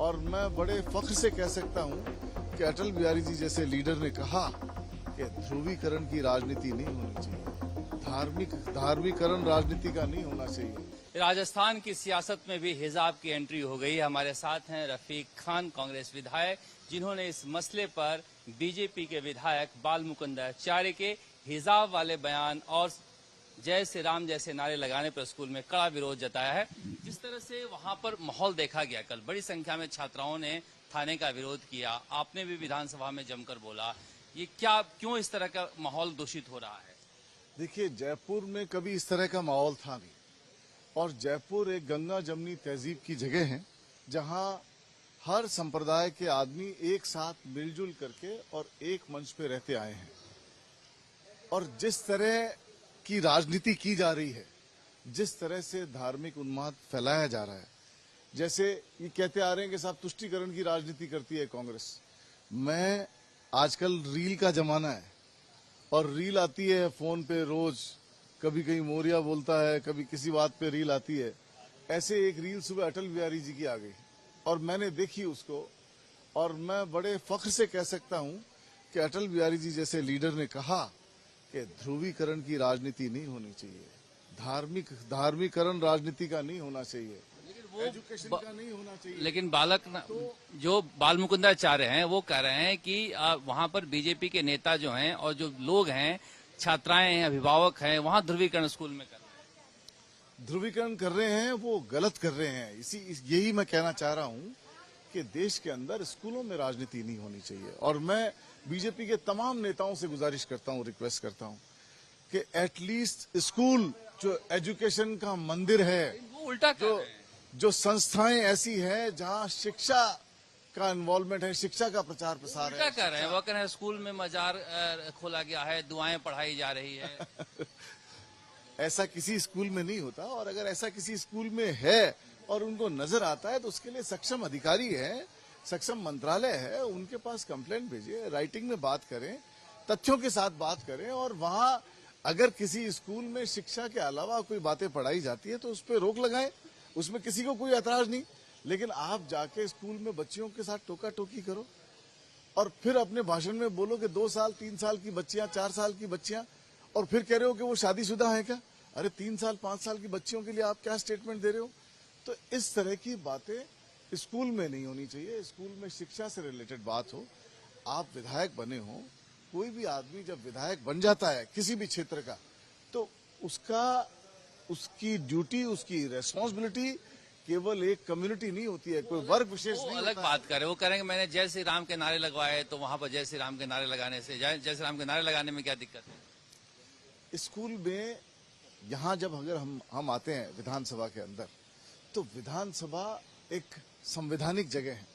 और मैं बड़े फख्र से कह सकता हूं कि अटल बिहारी जी जैसे लीडर ने कहा कि ध्रुवीकरण की राजनीति नहीं होनी चाहिए, धार्मिकरण राजनीति का नहीं होना चाहिए। राजस्थान की सियासत में भी हिजाब की एंट्री हो गई। हमारे साथ हैं रफीक खान, कांग्रेस विधायक, जिन्होंने इस मसले पर बीजेपी के विधायक बाल मुकुंद आचार्य के हिजाब वाले बयान और जय श्री राम जैसे नारे लगाने पर स्कूल में कड़ा विरोध जताया है। जिस तरह से वहां पर माहौल देखा गया, कल बड़ी संख्या में छात्राओं ने थाने का विरोध किया, आपने भी विधानसभा में जमकर बोला, ये क्यों इस तरह का माहौल दूषित हो रहा है? देखिए, जयपुर में कभी इस तरह का माहौल था नहीं, और जयपुर एक गंगा जमनी तहजीब की जगह है जहां हर संप्रदाय के आदमी एक साथ मिलजुल करके और एक मंच पे रहते आए हैं। और जिस तरह की राजनीति की जा रही है, जिस तरह से धार्मिक उन्माद फैलाया जा रहा है, जैसे ये कहते आ रहे हैं कि साहब तुष्टीकरण की राजनीति करती है कांग्रेस। मैं आजकल रील का जमाना है और रील आती है फोन पे रोज, कभी कहीं मोरिया बोलता है, कभी किसी बात पे रील आती है। ऐसे एक रील सुबह अटल बिहारी जी की आ गई और मैंने देखी उसको, और मैं बड़े फख्र से कह सकता हूं कि अटल बिहारी जी जैसे लीडर ने कहा कि ध्रुवीकरण की राजनीति नहीं होनी चाहिए, धार्मिकरण राजनीति का नहीं होना चाहिए, एजुकेशन का नहीं होना चाहिए। लेकिन जो बाल मुकुंदाचार्य हैं वो कह रहे हैं कि वहां पर बीजेपी के नेता जो हैं और जो लोग हैं, छात्राएं हैं, अभिभावक हैं, वहां ध्रुवीकरण स्कूल में कर रहे हैं। ध्रुवीकरण कर रहे हैं, वो गलत कर रहे हैं। यही मैं कहना चाह रहा हूं कि देश के अंदर स्कूलों में राजनीति नहीं होनी चाहिए। और मैं बीजेपी के तमाम नेताओं से गुजारिश करता हूं, रिक्वेस्ट करता हूं कि एटलीस्ट स्कूल जो एजुकेशन का मंदिर है, वो उल्टा जो संस्थाएं ऐसी हैं जहां शिक्षा का इन्वॉल्वमेंट है, शिक्षा का प्रचार प्रसार है, कर रहे हैं। वो कह रहे हैं स्कूल में मजार खोला गया है, दुआएं पढ़ाई जा रही है। ऐसा किसी स्कूल में नहीं होता, और अगर ऐसा किसी स्कूल में है और उनको नजर आता है तो उसके लिए सक्षम अधिकारी है, सक्षम मंत्रालय है, उनके पास कंप्लेंट भेजिए, राइटिंग में बात करें, तथ्यों के साथ बात करें। और वहां अगर किसी स्कूल में शिक्षा के अलावा कोई बातें पढ़ाई जाती है तो उस पर रोक लगाएं, उसमें किसी को कोई ऐतराज नहीं। लेकिन आप जाके स्कूल में बच्चियों के साथ टोका टोकी करो और फिर अपने भाषण में बोलो कि 2 साल 3 साल की बच्चियां, 4 साल की बच्चियां, और फिर कह रहे हो कि वो शादीशुदा है क्या? अरे 3 साल 5 साल की बच्चियों के लिए आप क्या स्टेटमेंट दे रहे हो? तो इस तरह की बातें स्कूल में नहीं होनी चाहिए। स्कूल में शिक्षा से रिलेटेड बात हो। आप विधायक बने हो, कोई भी आदमी जब विधायक बन जाता है किसी भी क्षेत्र का, तो उसकी ड्यूटी, उसकी रेस्पॉन्सिबिलिटी केवल एक कम्युनिटी नहीं होती है, कोई वर्ग विशेष नहीं अलग बात करें। वो करेंगे मैंने जय श्री राम के नारे लगवाए, तो वहां पर जय श्री राम के नारे लगाने से, जय श्री राम के नारे लगाने में क्या दिक्कत है? स्कूल में यहाँ जब अगर हम आते हैं विधानसभा के अंदर, तो विधानसभा एक संवैधानिक जगह है।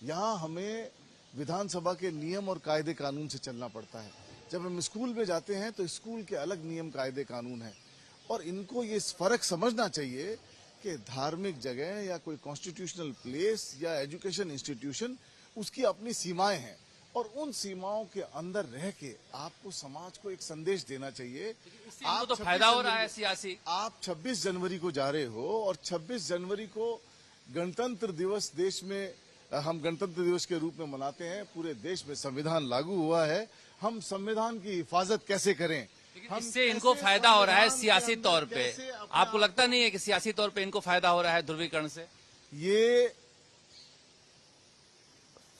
यहाँ हमें विधानसभा के नियम और कायदे कानून से चलना पड़ता है। जब हम स्कूल में जाते हैं तो स्कूल के अलग नियम कायदे कानून है, और इनको ये फर्क समझना चाहिए कि धार्मिक जगह या कोई कॉन्स्टिट्यूशनल प्लेस या एजुकेशन इंस्टीट्यूशन, उसकी अपनी सीमाएं हैं, और उन सीमाओं के अंदर रह के आपको समाज को एक संदेश देना चाहिए। आपको तो फायदा हो रहा है सियासी। आप 26 जनवरी को जा रहे हो, और 26 जनवरी को गणतंत्र दिवस देश में हम गणतंत्र दिवस के रूप में मनाते हैं। पूरे देश में संविधान लागू हुआ है। हम संविधान की हिफाजत कैसे करें? इससे इनको फायदा हो रहा है सियासी तौर पे। आपको लगता नहीं है कि सियासी तौर पे इनको फायदा हो रहा है ध्रुवीकरण से? ये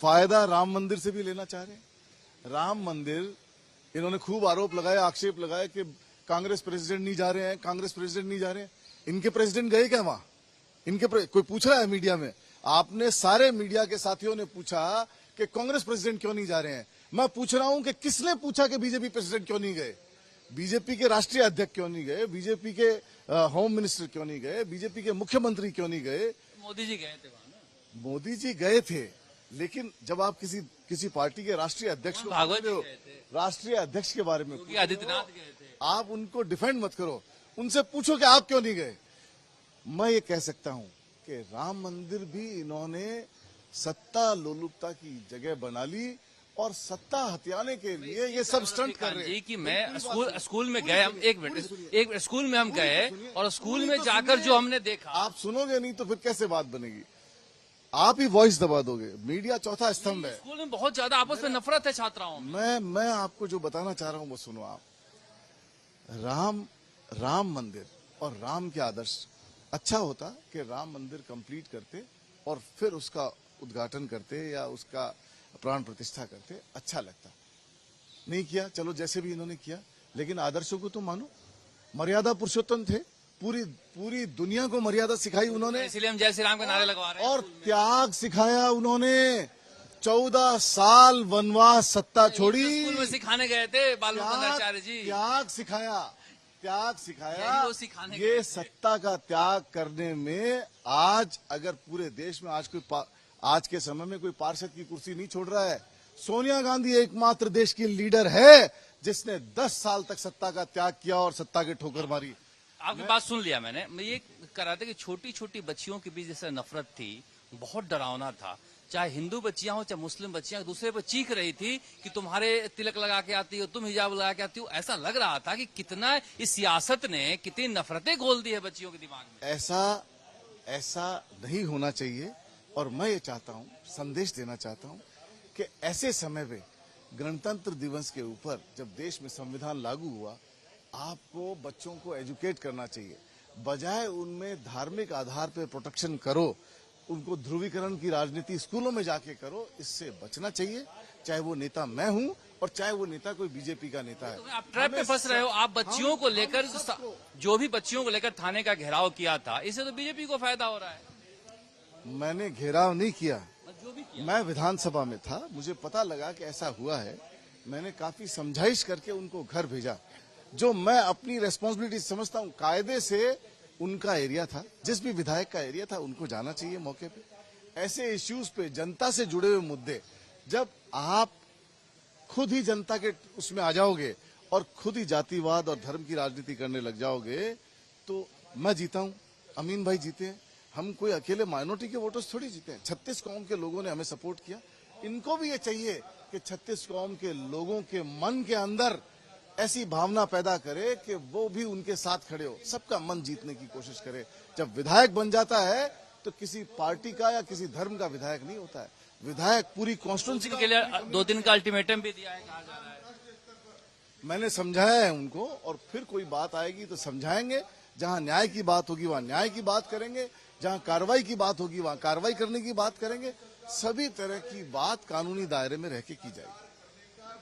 फायदा राम मंदिर से भी लेना चाह रहे हैं। राम मंदिर, इन्होंने खूब आरोप लगाया, आक्षेप लगाया कि कांग्रेस प्रेसिडेंट नहीं जा रहे हैं, कांग्रेस प्रेसिडेंट नहीं जा रहे हैं। इनके प्रेसिडेंट गए क्या वहां? कोई पूछ रहा है मीडिया में? आपने सारे मीडिया के साथियों ने पूछा कि कांग्रेस प्रेसिडेंट क्यों नहीं जा रहे हैं। मैं पूछ रहा हूं कि किसने पूछा कि बीजेपी प्रेसिडेंट क्यों नहीं गए? बीजेपी के राष्ट्रीय अध्यक्ष क्यों नहीं गए? बीजेपी के होम मिनिस्टर क्यों नहीं गए? बीजेपी के मुख्यमंत्री क्यों नहीं गए? मोदी जी गए थे वहां ना? मोदी जी गए थे, लेकिन जब आप किसी पार्टी के राष्ट्रीय अध्यक्ष को भागवत हो, राष्ट्रीय अध्यक्ष के बारे में आदित्यनाथ गए थे, आप उनको डिफेंड मत करो, उनसे पूछो कि आप क्यों नहीं गए। मैं ये कह सकता हूं कि राम मंदिर भी इन्होंने सत्ता लोलुपता की जगह बना ली, और सत्ता हथियाने के लिए ये सब स्टंट कर रहे हैं। कि मैं स्कूल में गए, हम एक मिनट स्कूल में हम गए, और स्कूल में जाकर जो हमने देखा। आप सुनोगे नहीं तो फिर कैसे बात बनेगी? आप ही वॉइस दबा दोगे। मीडिया चौथा स्तंभ है। स्कूल में बहुत ज्यादा आपस में नफरत है छात्राओं में। मैं आपको जो बताना चाह रहा हूं वो सुनो आप। राम मंदिर और राम के आदर्श, अच्छा होता कि राम मंदिर कंप्लीट करते और फिर उसका उद्घाटन करते या उसका प्राण प्रतिष्ठा करते, अच्छा लगता। नहीं किया, चलो जैसे भी इन्होंने किया, लेकिन आदर्शों को तो मानो। मर्यादा पुरुषोत्तम थे, पूरी दुनिया को मर्यादा सिखाई उन्होंने, इसलिए हम जय श्री राम के नारे लगवा रहे हैं। और त्याग सिखाया उन्होंने। 14 साल वनवास, सत्ता छोड़ी, स्कूल में सिखाने गए थे बाल मुकुंदाचार्य जी। त्याग सिखाया। यही वो सिखाने ये सत्ता का त्याग करने में आज अगर पूरे देश में आज के समय में कोई पार्षद की कुर्सी नहीं छोड़ रहा है। सोनिया गांधी एकमात्र देश की लीडर है जिसने 10 साल तक सत्ता का त्याग किया और सत्ता के ठोकर मारी। आपकी बात सुन लिया मैंने। मैं ये कह रहा था कि छोटी छोटी बच्चियों के बीच जैसे नफरत थी, बहुत डरावना था। चाहे हिंदू बच्चियां हो चाहे मुस्लिम बच्चियां, दूसरे पर चीख रही थी कि तुम्हारे तिलक लगा के आती हो, तुम हिजाब लगा के आती हो। ऐसा लग रहा था कि कितना इस सियासत ने कितनी नफरतें घोल दी है बच्चियों के दिमाग में। ऐसा नहीं होना चाहिए। और मैं ये चाहता हूं, संदेश देना चाहता हूं कि ऐसे समय पे गणतंत्र दिवस के ऊपर जब देश में संविधान लागू हुआ, आपको बच्चों को एजुकेट करना चाहिए। बजाय उनमें धार्मिक आधार पर प्रोटेक्शन करो, उनको ध्रुवीकरण की राजनीति स्कूलों में जाके करो, इससे बचना चाहिए। चाहे वो नेता मैं हूं और चाहे वो नेता कोई बीजेपी का नेता है। तो आप ट्रैप में फंस रहे हो। आप बच्चियों को लेकर, जो भी बच्चियों को लेकर थाने का घेराव किया था, इससे तो बीजेपी को फायदा हो रहा है। मैंने घेराव नहीं किया, जो भी किया। मैं विधानसभा में था, मुझे पता लगा कि ऐसा हुआ है। मैंने काफी समझाइश करके उनको घर भेजा। जो मैं अपनी रेस्पॉन्सिबिलिटी समझता हूं, कायदे से उनका एरिया था, जिस भी विधायक का एरिया था उनको जाना चाहिए मौके पे। ऐसे इश्यूज पे, जनता से जुड़े हुए मुद्दे, जब आप खुद ही जनता के उसमें आ जाओगे और खुद ही जातिवाद और धर्म की राजनीति करने लग जाओगे, तो मैं जीता हूं, अमीन भाई जीते हैं, हम कोई अकेले माइनॉरिटी के वोटर्स थोड़ी जीते हैं। 36 कौम के लोगों ने हमें सपोर्ट किया। इनको भी ये चाहिए कि 36 कौम के लोगों के मन के अंदर ऐसी भावना पैदा करे कि वो भी उनके साथ खड़े हो, सबका मन जीतने की कोशिश करे। जब विधायक बन जाता है तो किसी पार्टी का या किसी धर्म का विधायक नहीं होता है। विधायक पूरी कॉन्स्टिट्यूंसी के लिए 2 दिन का अल्टीमेटम भी दिया है, कहा जा रहा है। मैंने समझाया है उनको, और फिर कोई बात आएगी तो समझाएंगे। जहां न्याय की बात होगी वहां न्याय की बात करेंगे, जहां कार्रवाई की बात होगी वहां कार्रवाई करने की बात करेंगे। सभी तरह की बात कानूनी दायरे में रह के की जाएगी।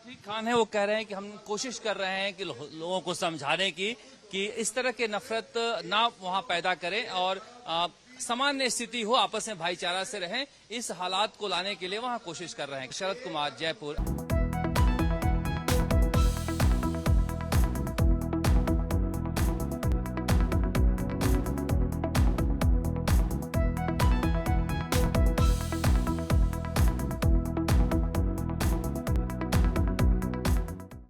रफीक खान है, वो कह रहे हैं कि हम कोशिश कर रहे हैं कि लोगों को समझाने की कि इस तरह के नफरत ना वहां पैदा करें और सामान्य स्थिति हो, आपस में भाईचारा से रहें। इस हालात को लाने के लिए वहां कोशिश कर रहे हैं। शरद कुमार, जयपुर।